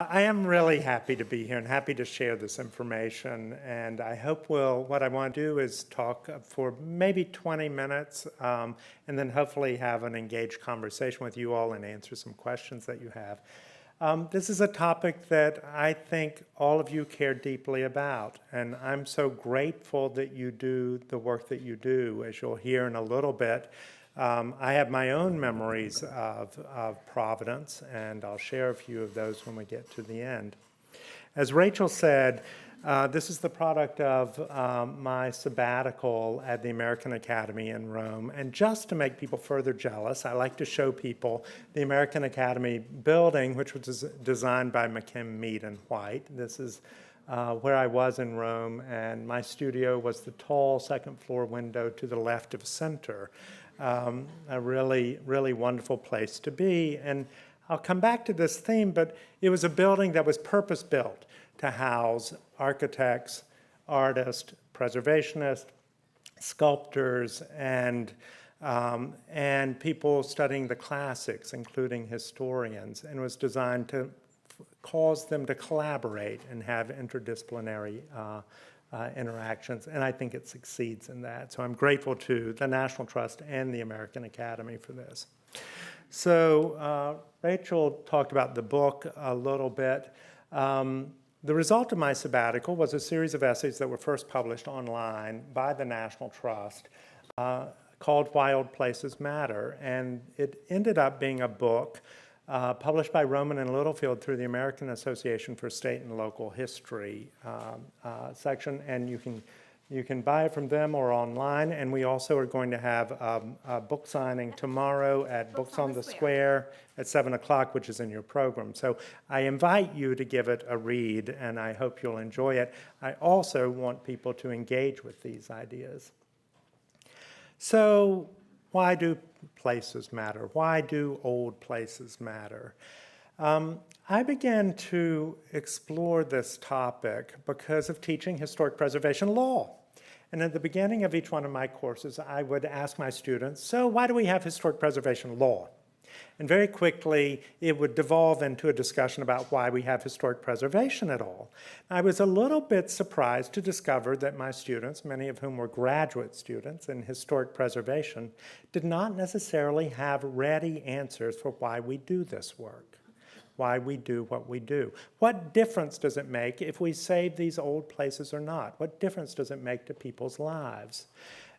I am really happy to be here and happy to share this information. And I hope what I want to do is talk for maybe 20 minutes and then hopefully have an engaged conversation with you all and answer some questions that you have. This is a topic that I think all of you care deeply about. And I'm so grateful that you do the work that you do, as you'll hear in a little bit. I have my own memories of Providence, and I'll share a few of those when we get to the end. As Rachel said, this is the product of my sabbatical at the American Academy in Rome. And just to make people further jealous, I like to show people the American Academy building, which was designed by McKim, Mead, and White. This is where I was in Rome, and my studio was the tall second-floor window to the left of center. A really, really wonderful place to be. And I'll come back to this theme, but it was a building that was purpose-built to house architects, artists, preservationists, sculptors, and people studying the classics, including historians, and was designed to cause them to collaborate and have interdisciplinary interactions, and I think it succeeds in that. So I'm grateful to the National Trust and the American Academy for this. So Rachel talked about the book a little bit. The result of my sabbatical was a series of essays that were first published online by the National Trust called Why Old Places Matter, and it ended up being a book published by Rowman and Littlefield through the American Association for State and Local History section, and you can buy it from them or online. And we also are going to have a book signing tomorrow at Books on the Square at 7 o'clock, which is in your program. So I invite you to give it a read, and I hope you'll enjoy it. I also want people to engage with these ideas. So why do places matter? Why do old places matter? I began to explore this topic because of teaching historic preservation law. And at the beginning of each one of my courses, I would ask my students, so why do we have historic preservation law? And very quickly, it would devolve into a discussion about why we have historic preservation at all. I was a little bit surprised to discover that my students, many of whom were graduate students in historic preservation, did not necessarily have ready answers for why we do this work, why we do what we do. What difference does it make if we save these old places or not? What difference does it make to people's lives?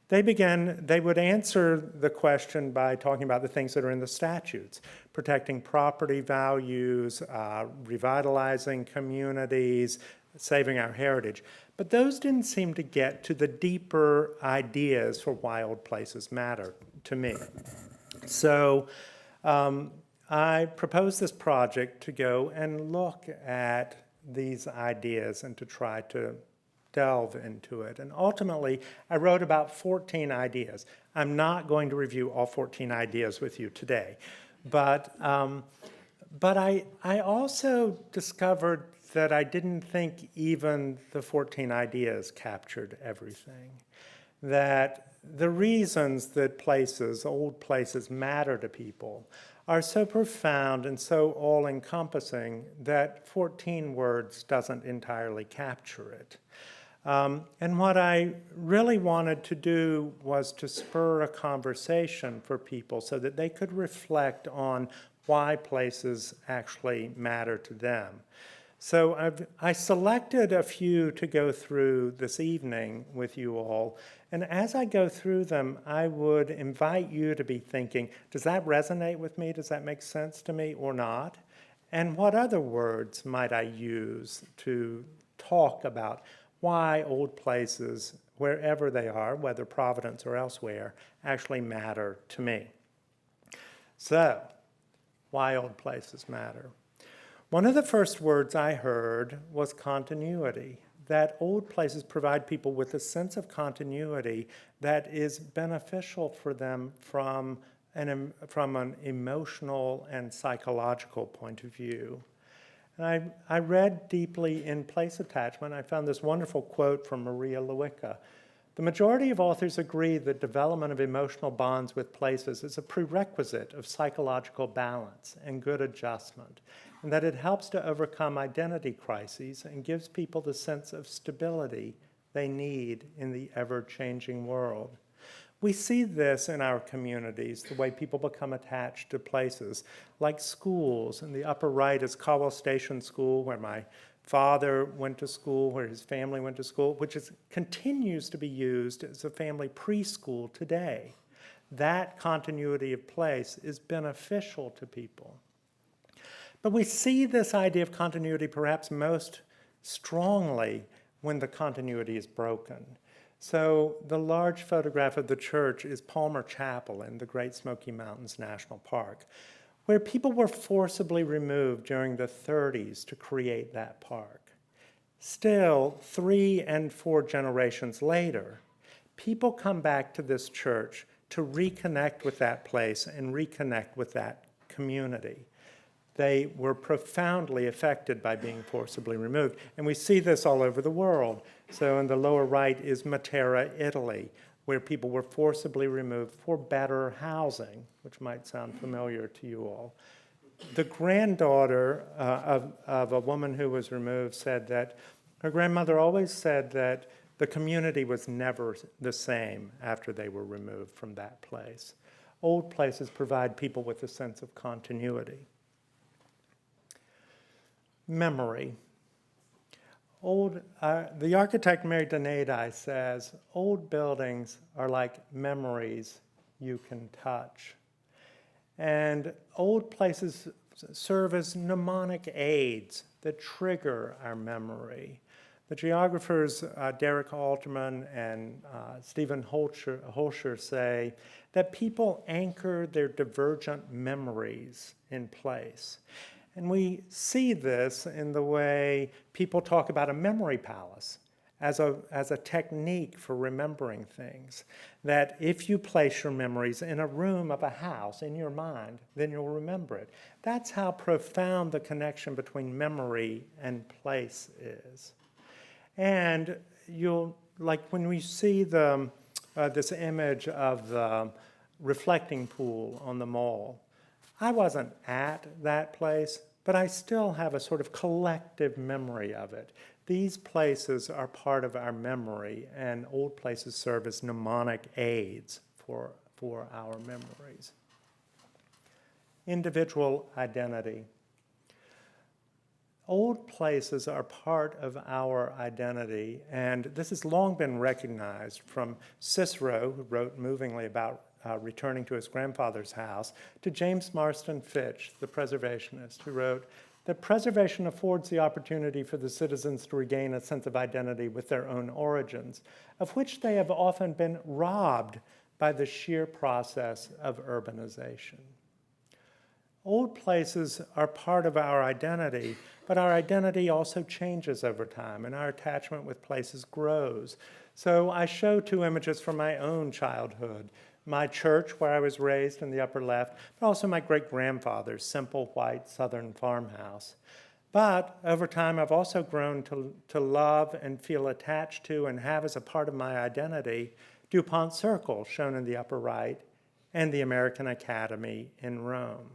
They would answer the question by talking about the things that are in the statutes, protecting property values, revitalizing communities, saving our heritage. But those didn't seem to get to the deeper ideas for why old places matter to me. So I proposed this project to go and look at these ideas and to try to delve into it. And ultimately, I wrote about 14 ideas. I'm not going to review all 14 ideas with you today. But I also discovered that I didn't think even the 14 ideas captured everything. That the reasons that old places matter to people are so profound and so all-encompassing that 14 words doesn't entirely capture it. And what I really wanted to do was to spur a conversation for people so that they could reflect on why places actually matter to them. So I selected a few to go through this evening with you all. And as I go through them, I would invite you to be thinking, does that resonate with me? Does that make sense to me or not? And what other words might I use to talk about why old places, wherever they are, whether Providence or elsewhere, actually matter to me? So, why old places matter? One of the first words I heard was continuity, that old places provide people with a sense of continuity that is beneficial for them from an emotional and psychological point of view. And I read deeply in Place Attachment. I found this wonderful quote from Maria Lewica. The majority of authors agree that development of emotional bonds with places is a prerequisite of psychological balance and good adjustment. and that it helps to overcome identity crises and gives people the sense of stability they need in the ever-changing world. We see this in our communities, the way people become attached to places like schools. In the upper right is Caldwell Station School, where my father went to school, where his family went to school, which continues to be used as a family preschool today. That continuity of place is beneficial to people. But we see this idea of continuity perhaps most strongly when the continuity is broken. So the large photograph of the church is Palmer Chapel in the Great Smoky Mountains National Park, where people were forcibly removed during the 30s to create that park. Still, 3 and 4 generations later, people come back to this church to reconnect with that place and reconnect with that community. They were profoundly affected by being forcibly removed. And we see this all over the world. So in the lower right is Matera, Italy, where people were forcibly removed for better housing, which might sound familiar to you all. The granddaughter of a woman who was removed said that her grandmother always said that the community was never the same after they were removed from that place. Old places provide people with a sense of continuity. Memory. The architect Mary Donati says, old buildings are like memories you can touch. And old places serve as mnemonic aids that trigger our memory. The geographers Derek Alterman and Stephen Holscher say that people anchor their divergent memories in place. And we see this in the way people talk about a memory palace as a technique for remembering things. That if you place your memories in a room of a house in your mind, then you'll remember it. That's how profound the connection between memory and place is. And like when we see this image of the reflecting pool on the mall, I wasn't at that place, but I still have a sort of collective memory of it. These places are part of our memory, and old places serve as mnemonic aids for our memories. Individual identity. Old places are part of our identity, and this has long been recognized from Cicero, who wrote movingly about returning to his grandfather's house, to James Marston Fitch, the preservationist, who wrote that preservation affords the opportunity for the citizens to regain a sense of identity with their own origins, of which they have often been robbed by the sheer process of urbanization. Old places are part of our identity, but our identity also changes over time, and our attachment with places grows. So I show 2 images from my own childhood. My church, where I was raised in the upper left, but also my great-grandfather's simple white southern farmhouse. But over time, I've also grown to love and feel attached to and have as a part of my identity DuPont Circle, shown in the upper right, and the American Academy in Rome.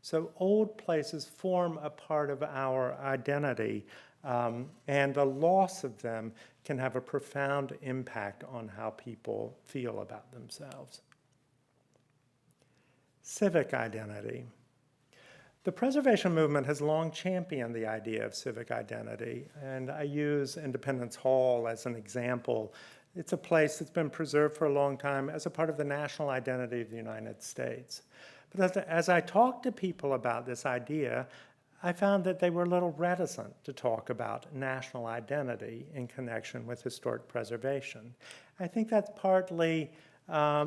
So old places form a part of our identity, and the loss of them can have a profound impact on how people feel about themselves. Civic identity. The preservation movement has long championed the idea of civic identity, and I use Independence Hall as an example. It's a place that's been preserved for a long time as a part of the national identity of the United States. But as I talked to people about this idea, I found that they were a little reticent to talk about national identity in connection with historic preservation. I think that's partly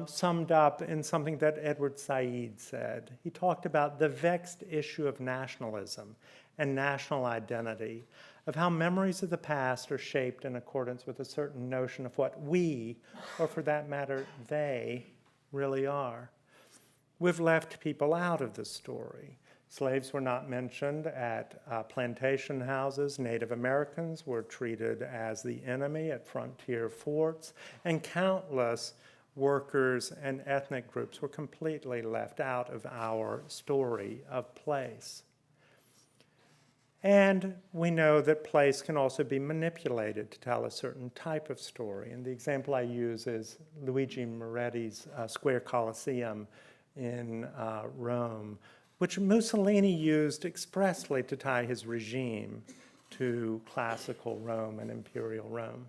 summed up in something that Edward Said said. He talked about the vexed issue of nationalism and national identity, of how memories of the past are shaped in accordance with a certain notion of what we, or for that matter, they, really are. We've left people out of the story. Slaves were not mentioned at plantation houses. Native Americans were treated as the enemy at frontier forts, and countless workers and ethnic groups were completely left out of our story of place. And we know that place can also be manipulated to tell a certain type of story. And the example I use is Luigi Moretti's Square Colosseum in Rome, which Mussolini used expressly to tie his regime to classical Rome and imperial Rome.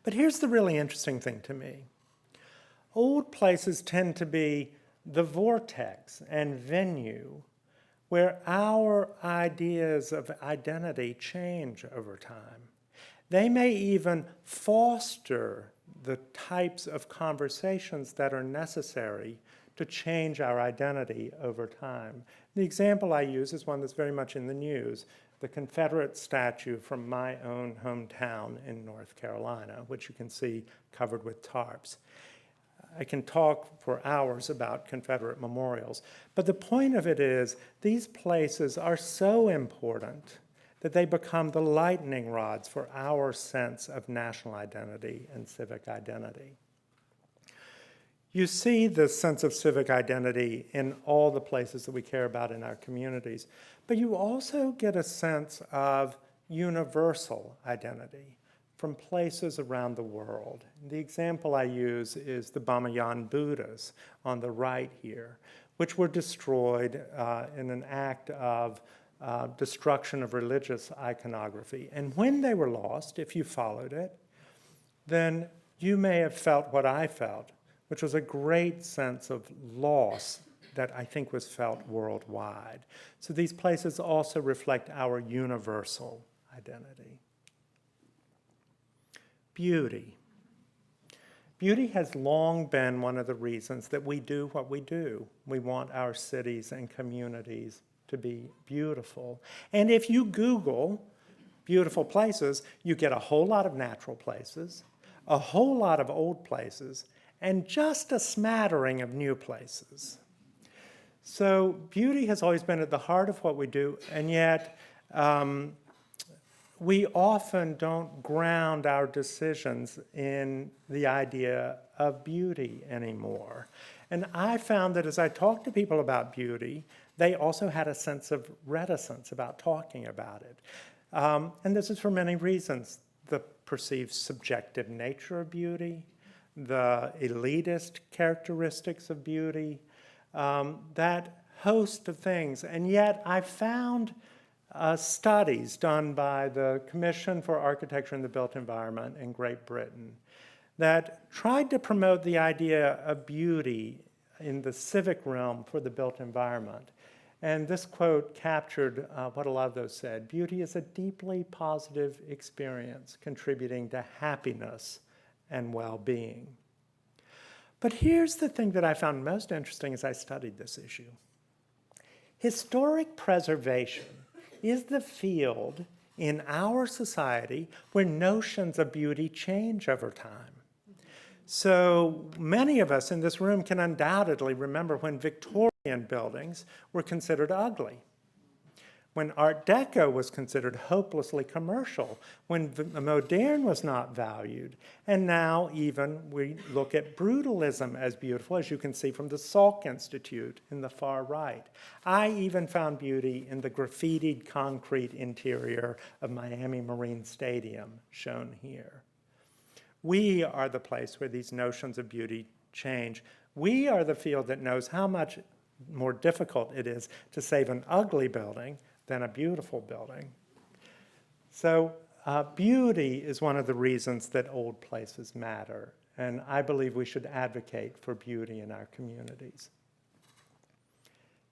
But here's the really interesting thing to me. Old places tend to be the vortex and venue where our ideas of identity change over time. They may even foster the types of conversations that are necessary to change our identity over time. The example I use is one that's very much in the news, the Confederate statue from my own hometown in North Carolina, which you can see covered with tarps. I can talk for hours about Confederate memorials, but the point of it is these places are so important that they become the lightning rods for our sense of national identity and civic identity. You see this sense of civic identity in all the places that we care about in our communities, but you also get a sense of universal identity from places around the world. The example I use is the Bamayan Buddhas on the right here, which were destroyed in an act of destruction of religious iconography. And when they were lost, if you followed it, then you may have felt what I felt, which was a great sense of loss that I think was felt worldwide. So these places also reflect our universal identity. Beauty. Beauty has long been one of the reasons that we do what we do. We want our cities and communities to be beautiful. And if you Google beautiful places, you get a whole lot of natural places, a whole lot of old places, and just a smattering of new places. So beauty has always been at the heart of what we do, and yet we often don't ground our decisions in the idea of beauty anymore. And I found that as I talked to people about beauty, they also had a sense of reticence about talking about it. And this is for many reasons. The perceived subjective nature of beauty, the elitist characteristics of beauty, that host of things. And yet I found studies done by the Commission for Architecture and the Built Environment in Great Britain that tried to promote the idea of beauty in the civic realm for the built environment. And this quote captured what a lot of those said. Beauty is a deeply positive experience contributing to happiness and well-being. But here's the thing that I found most interesting as I studied this issue. Historic preservation is the field in our society where notions of beauty change over time. So many of us in this room can undoubtedly remember when Victorian buildings were considered ugly, when Art Deco was considered hopelessly commercial, when the moderne was not valued, and now even we look at brutalism as beautiful, as you can see from the Salk Institute in the far right. I even found beauty in the graffitied concrete interior of Miami Marine Stadium, shown here. We are the place where these notions of beauty change. We are the field that knows how much more difficult it is to save an ugly building than a beautiful building. So beauty is one of the reasons that old places matter, and I believe we should advocate for beauty in our communities.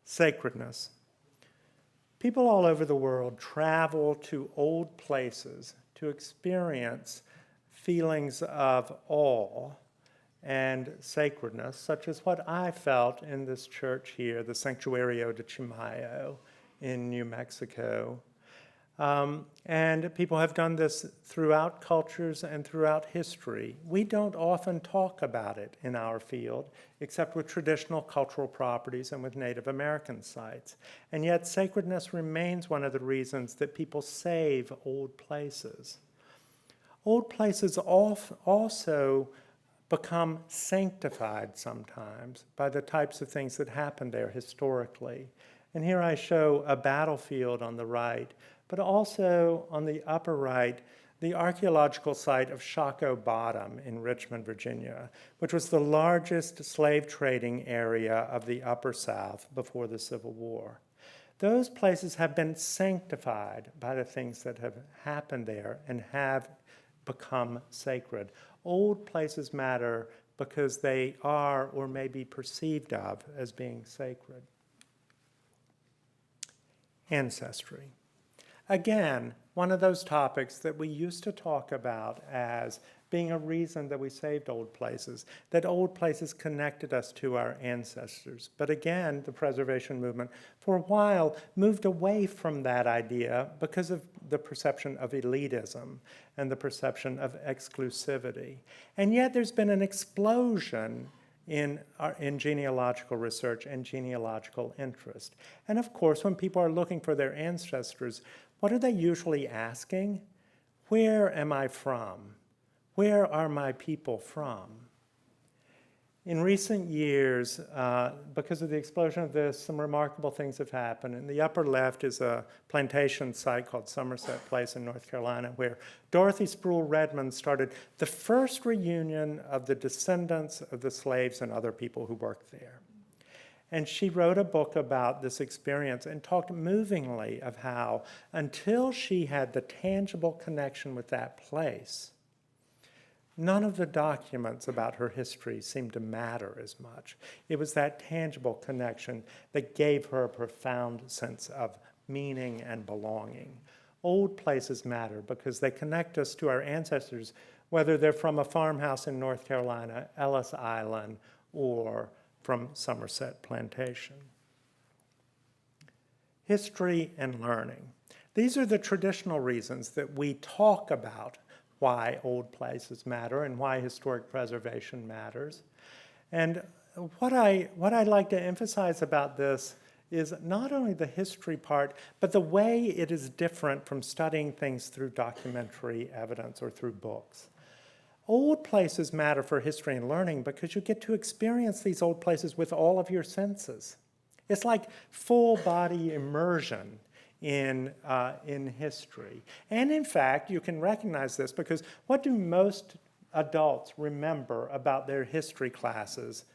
Sacredness. People all over the world travel to old places to experience feelings of awe and sacredness, such as what I felt in this church here, the Santuario de Chimayo in New Mexico. And people have done this throughout cultures and throughout history. We don't often talk about it in our field, except with traditional cultural properties and with Native American sites. And yet sacredness remains one of the reasons that people save old places. Old places also become sanctified sometimes by the types of things that happen there historically. And here I show a battlefield on the right, but also on the upper right, the archaeological site of Shockoe Bottom in Richmond, Virginia, which was the largest slave trading area of the Upper South before the Civil War. Those places have been sanctified by the things that have happened there and have become sacred. Old places matter because they are or may be perceived of as being sacred. Ancestry. Again, one of those topics that we used to talk about as being a reason that we saved old places, that old places connected us to our ancestors. But again, the preservation movement, for a while, moved away from that idea because of the perception of elitism and the perception of exclusivity. And yet there's been an explosion in genealogical research and genealogical interest. And of course, when people are looking for their ancestors, what are they usually asking? Where am I from? Where are my people from? In recent years, because of the explosion of this, some remarkable things have happened. In the upper left is a plantation site called Somerset Place in North Carolina, where Dorothy Sproul Redmond started the first reunion of the descendants of the slaves and other people who worked there. And she wrote a book about this experience and talked movingly of how, until she had the tangible connection with that place, none of the documents about her history seemed to matter as much. It was that tangible connection that gave her a profound sense of meaning and belonging. Old places matter because they connect us to our ancestors, whether they're from a farmhouse in North Carolina, Ellis Island, or from Somerset Plantation. History and learning. These are the traditional reasons that we talk about why old places matter and why historic preservation matters. And what I like to emphasize about this is not only the history part, but the way it is different from studying things through documentary evidence or through books. Old places matter for history and learning because you get to experience these old places with all of your senses. It's like full body immersion in history. And in fact, you can recognize this because what do most adults remember about their history classes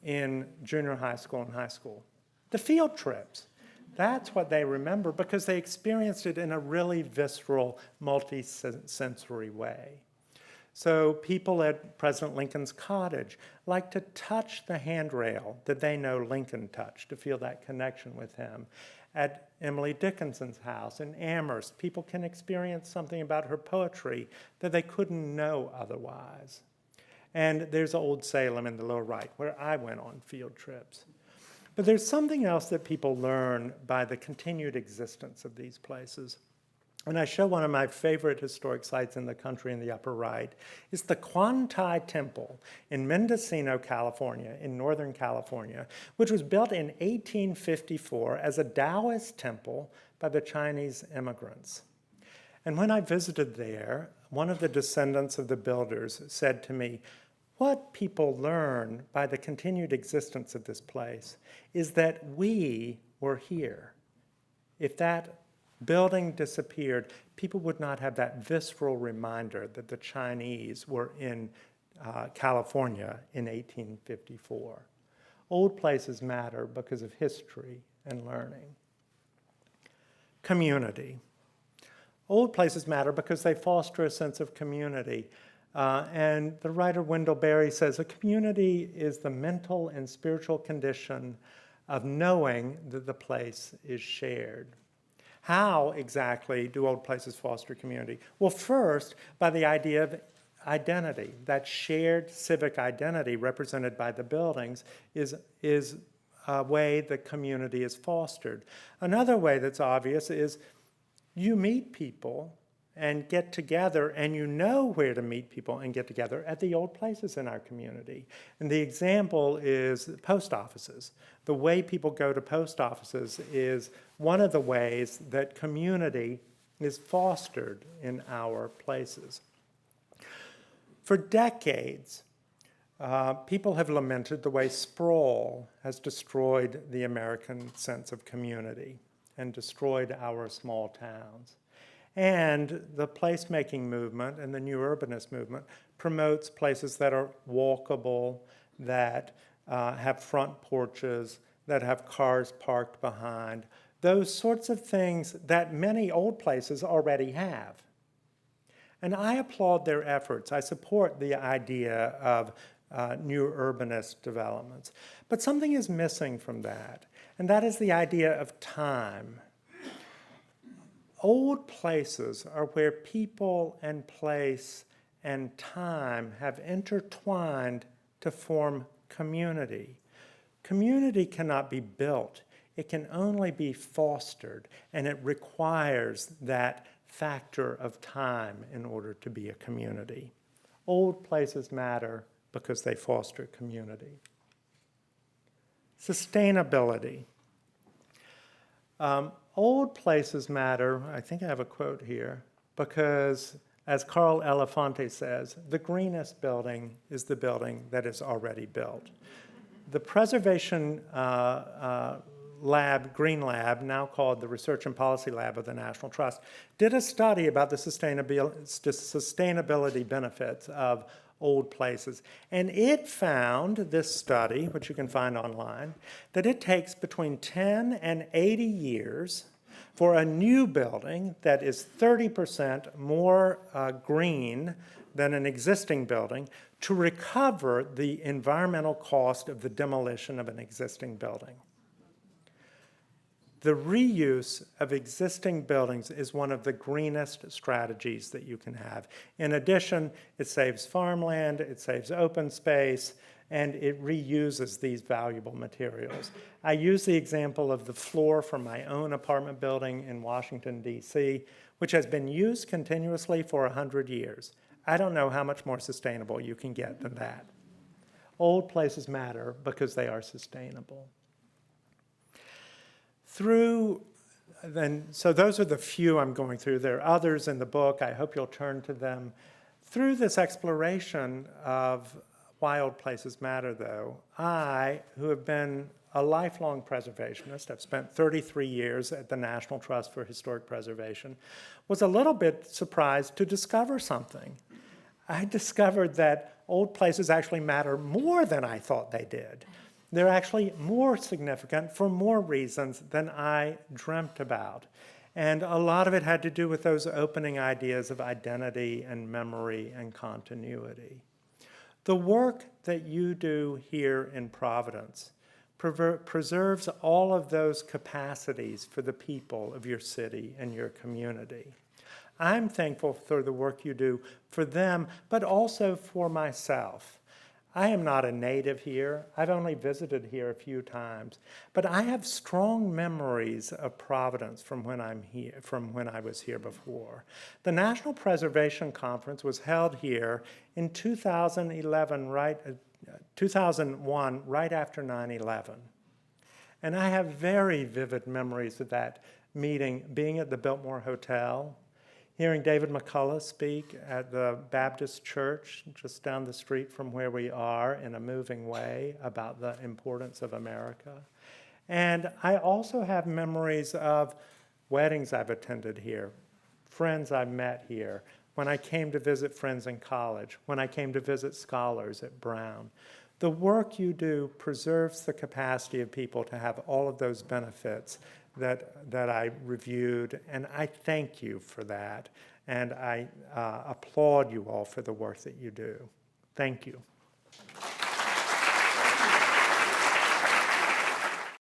in junior high school and high school? The field trips. That's what they remember because they experienced it in a really visceral, multi-sensory way. So people at President Lincoln's cottage like to touch the handrail that they know Lincoln touched to feel that connection with him. At Emily Dickinson's house in Amherst, people can experience something about her poetry that they couldn't know otherwise. And there's Old Salem in the lower right, where I went on field trips. But there's something else that people learn by the continued existence of these places. And I show one of my favorite historic sites in the country in the upper right. It's the Quan Tai Temple in Mendocino, California, in Northern California, which was built in 1854 as a Taoist temple by the Chinese immigrants. And when I visited there, one of the descendants of the builders said to me, what people learn by the continued existence of this place is that we were here. If that building disappeared, people would not have that visceral reminder that the Chinese were in California in 1854. Old places matter because of history and learning. Community. Old places matter because they foster a sense of community. And the writer Wendell Berry says, a community is the mental and spiritual condition of knowing that the place is shared. How exactly do old places foster community? Well, first, by the idea of identity. That shared civic identity represented by the buildings is a way the community is fostered. Another way that's obvious is you meet people and get together, and you know where to meet people and get together at the old places in our community. And the example is post offices. The way people go to post offices is one of the ways that community is fostered in our places. For decades, people have lamented the way sprawl has destroyed the American sense of community and destroyed our small towns. And the placemaking movement and the new urbanist movement promotes places that are walkable, that have front porches, that have cars parked behind, those sorts of things that many old places already have. And I applaud their efforts. I support the idea of new urbanist developments. But something is missing from that, and that is the idea of time. Old places are where people and place and time have intertwined to form community. Community cannot be built. It can only be fostered, and it requires that factor of time in order to be a community. Old places matter because they foster community. Sustainability. Old places matter, I think I have a quote here, because as Carl Elefante says, the greenest building is the building that is already built. The preservation lab, Green Lab, now called the Research and Policy Lab of the National Trust, did a study about the sustainability benefits of old places. And it found, this study, which you can find online, that it takes between 10 and 80 years for a new building that is 30% more green than an existing building to recover the environmental cost of the demolition of an existing building. The reuse of existing buildings is one of the greenest strategies that you can have. In addition, it saves farmland, it saves open space, and it reuses these valuable materials. I use the example of the floor from my own apartment building in Washington, D.C., which has been used continuously for 100 years. I don't know how much more sustainable you can get than that. Old places matter because they are sustainable. So those are the few I'm going through. There are others in the book. I hope you'll turn to them. Through this exploration of why old places matter, though, I, who have been a lifelong preservationist, I've spent 33 years at the National Trust for Historic Preservation, was a little bit surprised to discover something. I discovered that old places actually matter more than I thought they did. They're actually more significant for more reasons than I dreamt about. And a lot of it had to do with those opening ideas of identity and memory and continuity. The work that you do here in Providence preserves all of those capacities for the people of your city and your community. I'm thankful for the work you do for them, but also for myself. I am not a native here. I've only visited here a few times, but I have strong memories of Providence from when I was here before. The National Preservation Conference was held here in 2001, right after 9/11. And I have very vivid memories of that meeting, being at the Biltmore Hotel, hearing David McCullough speak at the Baptist Church just down the street from where we are in a moving way about the importance of America. And I also have memories of weddings I've attended here, friends I've met here, when I came to visit friends in college, when I came to visit scholars at Brown. The work you do preserves the capacity of people to have all of those benefits that I reviewed, and I thank you for that, and I applaud you all for the work that you do. Thank you.